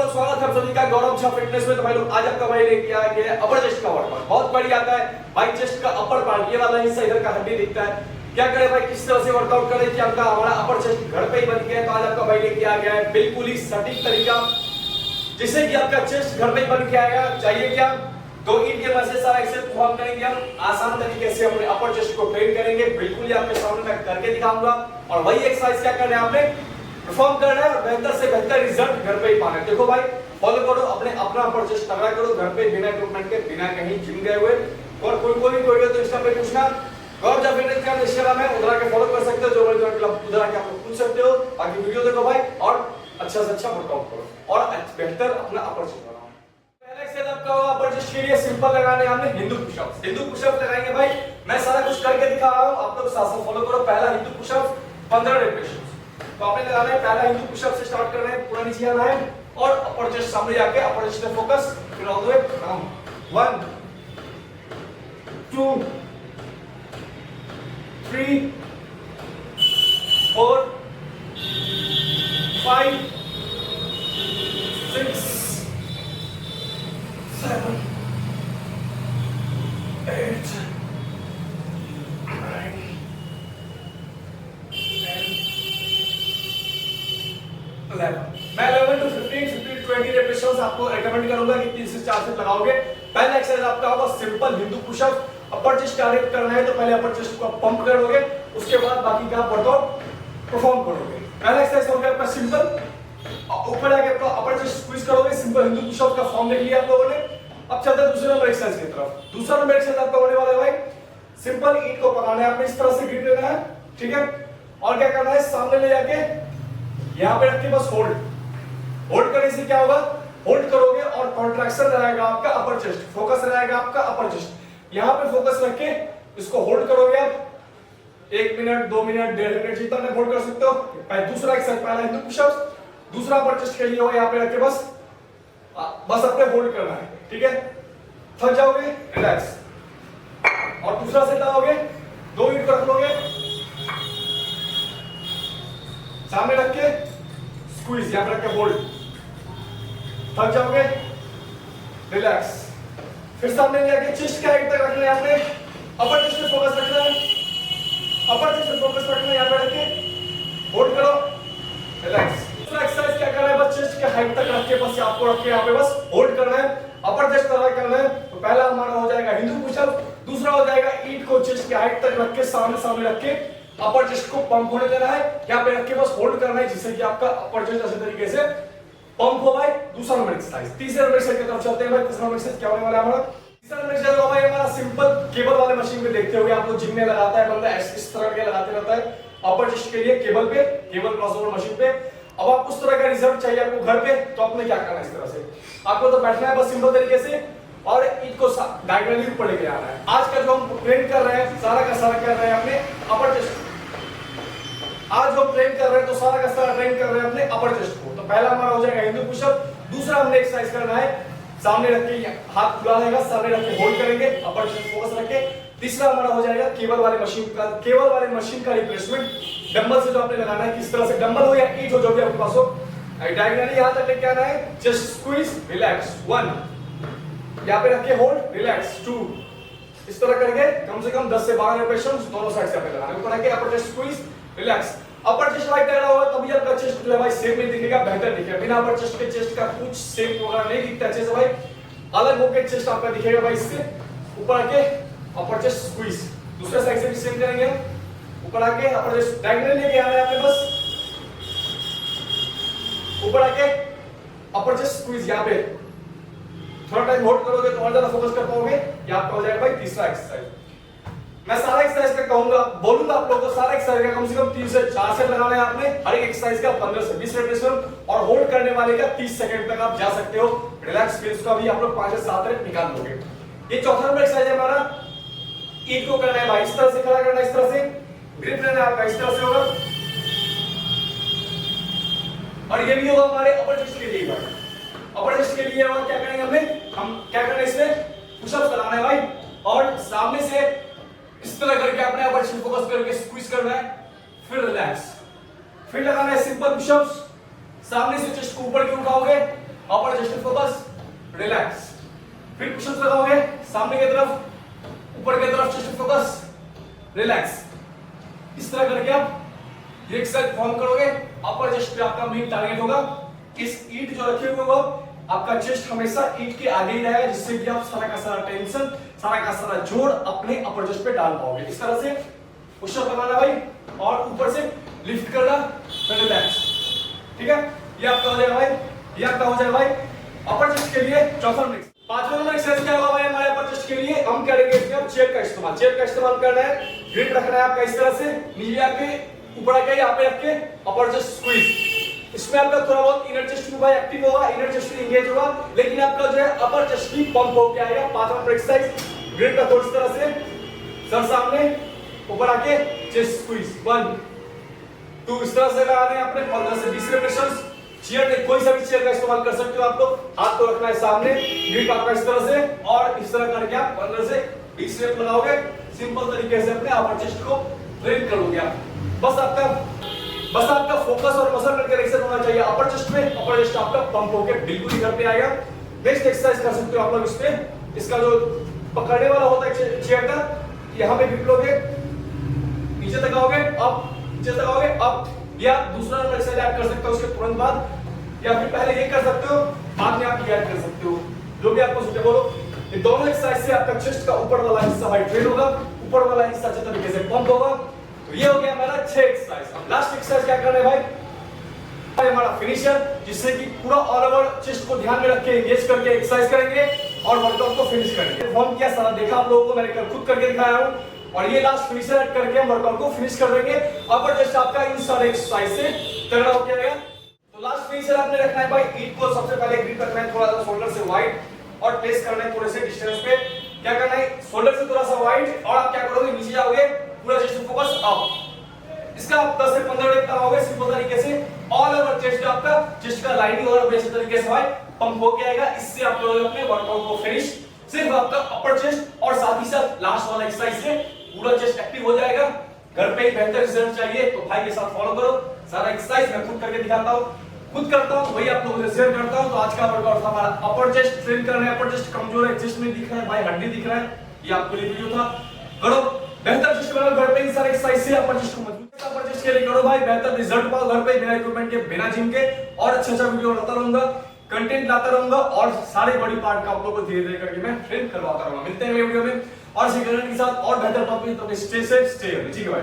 लोग स्वागत है आप सभी का गौरव झा फिटनेस में। तो भाई लोग आज आपका भाई लेके आ गया अपर चेस्ट का वर्कआउट। बहुत बढ़िया आता है भाई, चेस्ट का अपर पार्ट ये वाला हिस्सा इधर का हड्डी दिखता है। क्या करें भाई, किस तरह से वर्कआउट करें कि आपका हमारा अपर चेस्ट घर पे ही बन गया। तो आज आपका भाई लेके आ गया है बिल्कुल ही सटीक तरीका जिससे कि आपका चेस्ट घर पे ही बन के आएगा। चाहिए क्या, तो इनके मदद से सारा एक्सरसाइज परफॉर्म करेंगे हम आसान तरीके से, अपने अपर चेस्ट को ट्रेन करेंगे। बिल्कुल ही आपके सामने मैं करके दिखाऊंगा और वही एक्सरसाइज क्या करना है आपने परफॉर्म करना है और बेहतर से बेहतर रिजल्ट घर पे ही पाना है। देखो भाई फॉलो करो, अपना अपर चेस्ट तगड़ा करो घर पे, बिना इक्विपमेंट के, बिना कहीं जिम गए हुए। और कोई तो इंस्टा पे पूछना गौरव झा फिटनेस का इंस्टाग्राम है, उधर आके फॉलो कर सकते हो। जो मेरे क्लब उधर आके आप लोग पूछ सकते हो। बाकी वीडियो देखो भाई और अच्छा से अच्छा वर्कआउट करो और बेहतर अपना अपर चेस्ट बनाओ। पहला एक्सरसाइज आपका होगा अपर चेस्ट के लिए सिंपल लगाने हमने हिंदू पुशअप्स। हिंदू पुशअप्स लगाएंगे भाई, मैं सारा कुछ करके दिखा रहा हूं, आप लोग साथ साथ फॉलो करो। पहला हिंदू पुशअप्स 15 रेपिटेशंस। तो आपने लगाना है पहला हिंदू पुशअप से स्टार्ट करना है, पूरा नीचे आना है और अपर चेस्ट सामने जाके अपर चेस्ट पे फोकस, फिर ऑल द वे डाउन। 1 2 3 4 5 6 7 8 मैं 11 to 15 15 20 रेपिटेशंस आपको रेकमेंड करूंगा कि 3 से 4 सेट लगाओगे। पहला एक्सरसाइज आपका होगा simple Hindu push up. Upper chest target करना है तो पहले अपर चेस्ट को पंप करोगे, उसके बाद बाकी का वर्कआउट परफॉर्म करोगे। पहला एक्सरसाइज हो गया आपका सिंपल, ऊपर आके आपका अपर चेस्ट स्क्वीज करोगे। सिंपल हिंदू पुशअप का फॉर्म देख लिया आप लोगों ने। अब चलते हैं दूसरे नंबर एक्सरसाइज की तरफ। दूसरा नंबर एक्सरसाइज आपका होने वाला है भाई सिंपल ईंट को पकड़ना है आपने, इस तरह से ग्रिप लेना है, ठीक है। और क्या करना है, सामने ले जाके यहां पे रख के बस होल्ड करने से क्या होगा, होल्ड करोगे और कॉन्ट्रैक्शन रहेगा आपका अपर चेस्ट, फोकस रहेगा आपका अपर चेस्ट। यहां पे फोकस रख के इसको होल्ड करोगे आप 1 मिनट 2 मिनट 1.5 मिनट जितना आप होल्ड कर सकते हो। दूसरा एक्सरसाइज पहला हिंदू पुशअप्स, दूसरा अपर चेस्ट के लिए हो, यहां पे रख के बस अपने होल्ड करना है, ठीक है। थक जाओगे रिलैक्स और दूसरा सेट आओगे, 2 मिनट रख लोगे, सामने रख के स्क्वीज, यहां पे रख के होल्ड, थक जाओगे रिलैक्स, फिर सामने लेके चेस्ट के हाइट तक रखना है आपने, अपर चेस्ट पे फोकस रखना है, अपर चेस्ट पे फोकस रखना है, यहां पे रख के होल्ड करो रिलैक्स। दूसरा एक्सरसाइज क्या करना है, बस चेस्ट के हाइट तक रख के बस आपको रख के यहां पे बस होल्ड करना है, अपर चेस्ट तक करना है। तो पहला हमारा हो जाएगा हिंदू पुशअप, दूसरा हो जाएगा ईंट को चेस्ट के हाइट तक रख के सामने रख के अपर चेस्ट को पंप होने देना है, यहां पे रख के बस होल्ड करना है जिससे कि आपका अपर चेस्ट अच्छे तरीके से पंप हो भाई। दूसरा नंबर एक्सरसाइज। तीसरे नंबर एक्सरसाइज की तरफ चलते हैं भाई। तीसरा नंबर एक्सरसाइज क्या होने वाला है हमारा, तीसरा नंबर एक्सरसाइज होगा भाई हमारा सिंपल केबल वाले मशीन में देखते होंगे आप लोग, जिम में लगाता है बंदा इस तरह के लगाते रहता है अपर चेस्ट के लिए केबल पे, केबल क्रॉसओवर मशीन पे। अब आप उस तरह का रिजल्ट चाहिए आपको घर पे, तो आपने क्या करना है, इस तरह से आपको तो बैठना है बस सिंपल तरीके से और इसको डायगोनली ऊपर लेके आना है। आज का जो हम ट्रेन कर रहे हैं सारा का सारा कर रहे हैं अपने अपर चेस्ट। आज जो ट्रेन कर रहे हैं तो सारा का सारा ट्रेन कर रहे हैं अपने अपर चेस्ट को। तो पहला हमारा हो जाएगा हिंदू पुशअप, दूसरा हमने एक्सरसाइज करना है सामने रख के हाथ खुला रहेगा, सामने रख के होल्ड करेंगे, अपर चेस्ट फोकस रख के। तीसरा हमारा हो जाएगा केबल वाले मशीन का रिप्लेसमेंट डंबल से जो आपने लगाना है, किस तरह से डंबल हो या ईंट हो जो भी आपके पास हो, डायगोनली यहां तक लेके आना है, जस्ट स्क्वीज रिलैक्स 1, यहां पे रख के होल्ड रिलैक्स 2, इस तरह करके कम से कम 10 से 12 रेपिटेशंस दोनों साइड से आपने लगाना है। ऊपर रख के अपर चेस्ट स्क्वीज रिलैक्स। अपर चेस्ट राइट टेढ़ा होगा तभी आपका चेस्ट जो है भाई शेप में दिखेगा, बेहतर दिखेगा। बिना अपर चेस्ट के चेस्ट का कुछ शेप वगैरह नहीं दिखता अच्छे से भाई, अलग होकर चेस्ट आपका दिखेगा भाई। इससे ऊपर आके अपर चेस्ट स्क्वीज, दूसरे साइड से भी सेम करेंगे, ऊपर आके अपर चेस्ट डायगोनली लेके आना है आपने बस, ऊपर आके अपर चेस्ट स्क्वीज, यहां पे थोड़ा टाइम होल्ड करोगे तो और ज्यादा फोकस कर पाओगे। ये आपका हो जाएगा भाई तीसरा एक्सरसाइज। मैं सारा एक्सरसाइज का कहूंगा, बोलूंगा आप लोगों को सारा एक्सरसाइज का कम से कम 3 से 4 सेट लगाना है आपने, हर एक एक्सरसाइज का 15 से 20 रेपिटेशन और होल्ड करने वाले का 30 सेकंड तक आप जा सकते हो रिलैक्स। फिर इसका भी आप लोग 5 से 7 रेप निकाल लोगे। ये चौथा नंबर एक्सरसाइज है हमारा, ईंट को करना है भाई, इस तरह से खड़ा करना है, इस तरह से ग्रिप लेना है आपका, इस तरह से होगा और ये भी होगा हमारे अपर चेस्ट के लिए भाई। अपर चेस्ट के लिए होगा क्या करेंगे हम क्या करना है, इसमें पुशअप्स लगाना है भाई और सामने से इस तरह करके अपने अपर चेस्ट फोकस करके स्क्वीज करना है, फिर रिलैक्स, फिर लगाना है सिंपल पुशअप्स, सामने से चेस्ट को ऊपर क्यों उठाओगे अपर चेस्ट फोकस, रिलैक्स। फिर पुशअप्स लगाओगे सामने की तरफ, ऊपर की तरफ चेस्ट फोकस, रिलैक्स। इस तरह करके आप ये एक्सरसाइज फॉर्म करोगे। अपर चेस्ट पे आपका मेन टारगेट होगा। इस ईट जो रखे हुए हो आपका चेस्ट हमेशा ईट के आगे ही रहेगा, जिससे कि आप सारा का सारा टेंशन, सारा का सारा जोर अपने अपर चेस्ट पे डाल पाओगे। इस तरह से पुशअप लगाना भाई, और ऊपर से लिफ्ट करना, फिर रिलैक्स। ठीक है, ये आपका हो जाएगा भाई, ये आपका हो जाएगा भाई अपर चेस्ट के लिए चौथा नंबर। पांचवा नंबर एक्सरसाइज क्या होगा भाई हमारे अपर चेस्ट के लिए? हम करेंगे इसमें अब चेयर का इस्तेमाल। चेयर का इस्तेमाल करना है, ग्रिप रखना है आपका इस तरह से, नीचे आके ऊपर आके यहाँ पे रख के अपर चेस्ट स्क्वीज। इसमें आपका थोड़ा बहुत इनर चेस्ट भी भाई एक्टिव होगा, इनर चेस्ट भी एंगेज होगा, लेकिन आपका जो है अपर चेस्ट भी पंप होके आएगा। पांचवा नंबर एक्सरसाइज, ग्रिप का थोड़ी इस तरह से, सर सामने, ऊपर आके चेस्ट स्क्वीज। 1 2 इस तरह से लगाने हैं अपने 15 से 20 रेपिटेशंस। चेयर में कोई सा भी चेयर का इस्तेमाल कर सकते हो आप लोग। हाथ को रखना है सामने, ग्रिप आपका इस तरह से, और इस तरह करके आप 15 से 20 रेप लगाओगे। सिंपल तरीके से अपने अपर चेस्ट को ट्रेन करोगे आप। बस आपका फोकस और मसल का कनेक्शन होना चाहिए अपर चेस्ट में। अपर चेस्ट आपका पंप होके बिल्कुल ही घर पे आएगा। नेक्स्ट एक्सरसाइज कर सकते हो आप लोग इसमें। इसका जो पकड़ने वाला होता है चेयर का, यहां पे ग्रिप लोगे, नीचे तक आओगे, अप, नीचे तक आओगे, अप, या दूसरा एक्सरसाइज ऐड कर सकते हो उसके तुरंत बाद, या फिर पहले ये कर सकते हो, बाद में आप ये ऐड कर सकते हो, जो भी आपको सूटेबल हो। ये दोनों एक्सरसाइज से आपका चेस्ट का ऊपर वाला हिस्सा भाई ट्रेन होगा, ऊपर वाला हिस्सा अच्छे तरीके से पंप होगा। तो ये हो गया हमारा 6 एक्सरसाइज। अब लास्ट एक्सरसाइज क्या करना है भाई? हमारा फिनिशर, जिससे कि पूरा ऑल ओवर चेस्ट को ध्यान में रख के एंगेज करके एक्सरसाइज करेंगे और वर्कआउट को फिनिश करेंगे। फॉर्म किया सारा देखा आप लोगों को, मैंने कल खुद करके दिखाया हूं, और ये लास्ट फिनिशर ऐड करके हम वर्कआउट को फिनिश कर देंगे। अपर चेस्ट आपका इन सारे एक्सरसाइज से तगड़ा हो जाएगा। तो लास्ट फिनिशर आपने रखना है भाई, ईट को सबसे पहले ग्रिप रखना है थोड़ा सा शोल्डर से वाइड, और प्लेस करना है थोड़े से डिस्टेंस पे। क्या करना है? शोल्डर से थोड़ा सा वाइड, और आप क्या करोगे, नीचे जाओगे, पूरा चेस्ट फोकस अप। इसका आप 10 से 15 रेप कराओगे सिंपल तरीके से। ऑल ओवर चेस्ट आपका, चेस्ट का लाइनिंग और बेस तरीके से भाई पंप होके आएगा। इससे आप लोग अपने वर्कआउट को फिनिश, सिर्फ आपका अपर चेस्ट और साथ ही साथ लास्ट वाला एक्सरसाइज से पूरा चेस्ट एक्टिव हो जाएगा। घर पे ही बेहतर रिजल्ट चाहिए तो भाई के साथ फॉलो करो। सारा एक्सरसाइज मैं खुद करके दिखाता हूँ, खुद करता हूँ, वही आप लोगों से शेयर करता हूँ। तो आज का वर्कआउट हमारा अपर चेस्ट ट्रेन करना है। अपर चेस्ट कमजोर है, चेस्ट में दिख रहा है भाई, हड्डी दिख रहा है, ये आपके लिए वीडियो था। करो बेहतर चेस्ट बनाओ घर पे, इन सारे एक्सरसाइज से अपर चेस्ट को मजबूत, अपर चेस्ट के लिए करो भाई, बेहतर रिजल्ट पाओ घर पे बिना इक्विपमेंट के, बिना जिम के। और अच्छा वीडियो लाता रहूंगा, कंटेंट लाता रहूंगा, और सारे बॉडी पार्ट का आप लोगों को धीरे धीरे करके मैं ट्रेन करवाता रहूंगा। मिलते हैं वीडियो में और सी कंटेंट के साथ और बेहतर टॉपिक। तो स्टे सेफ, स्टे हेल्दी। ठीक है भाई।